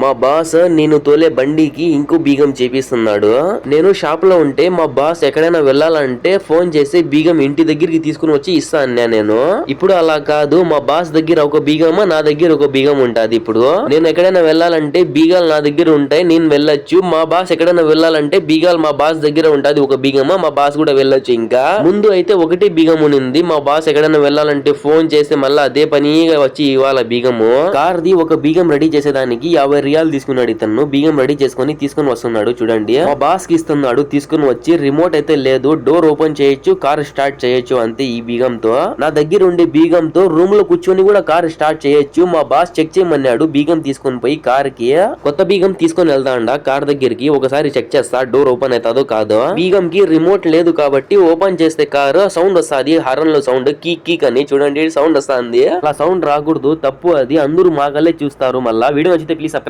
మా బాస్ నేను తోలే బండికి ఇంకో బీగం చేపిస్తున్నాడు. నేను షాప్ లో ఉంటే మా బాస్ ఎక్కడైనా వెళ్ళాలంటే ఫోన్ చేసి బీగం ఇంటి దగ్గరికి తీసుకుని వచ్చి ఇస్తా అన్నా నేను. ఇప్పుడు అలా కాదు, మా బాస్ దగ్గర ఒక బీగమా నా దగ్గర ఒక బీగం ఉంటది. ఇప్పుడు నేను ఎక్కడైనా వెళ్ళాలంటే బీగాలు నా దగ్గర ఉంటాయి, నేను వెళ్ళొచ్చు. మా బాస్ ఎక్కడైనా వెళ్ళాలంటే బీగాలు మా బాస్ దగ్గర ఉంటది ఒక బీగమా, మా బాస్ కూడా వెళ్ళొచ్చు. ఇంకా ముందు అయితే ఒకటి బీగం ఉంది. మా బాస్ ఎక్కడైనా వెళ్ళాలంటే ఫోన్ చేస్తే మళ్ళీ అదే పనిగా వచ్చి ఇవాళ బీగము. కార్ ది ఒక బీగం రెడీ చేసేదానికి 50 రియాలు తీసుకున్నాడు ఇతను. బీగం రెడీ తీసుకొని వస్తున్నాడు చూడండి. మా బాస్ కి ఇస్తున్నాడు, తీసుకుని వచ్చి. రిమోట్ అయితే లేదు, డోర్ ఓపెన్ చేయొచ్చు, కార్ స్టార్ట్ చేయొచ్చు అంతే ఈ బీగంతో. నా దగ్గర ఉండే బీగంతో రూమ్ లో కూర్చొని కూడా కార్ స్టార్ట్ చేయొచ్చు. మా బాస్ చెక్ చేయమన్నాడు, బీగం తీసుకొని పోయి కార్ కి కొత్త బీగం తీసుకొని వెళ్తాండా కార్ దగ్గరికి. ఒకసారి చెక్ చేస్తా డోర్ ఓపెన్ అవుతాదో కాదో. బీగం కి రిమోట్ లేదు కాబట్టి ఓపెన్ చేస్తే కార్ సౌండ్ వస్తుంది, హారన్ లో సౌండ్ కీక్ కీక్ అని చూడండి సౌండ్ వస్తుంది. అలా సౌండ్ రాకూడదు, తప్పు అది. అందరూ మాగలే చూస్తారు. మళ్ళా వీడియో నచ్చితే ప్లీజ్ సబ్స్క్రైబ్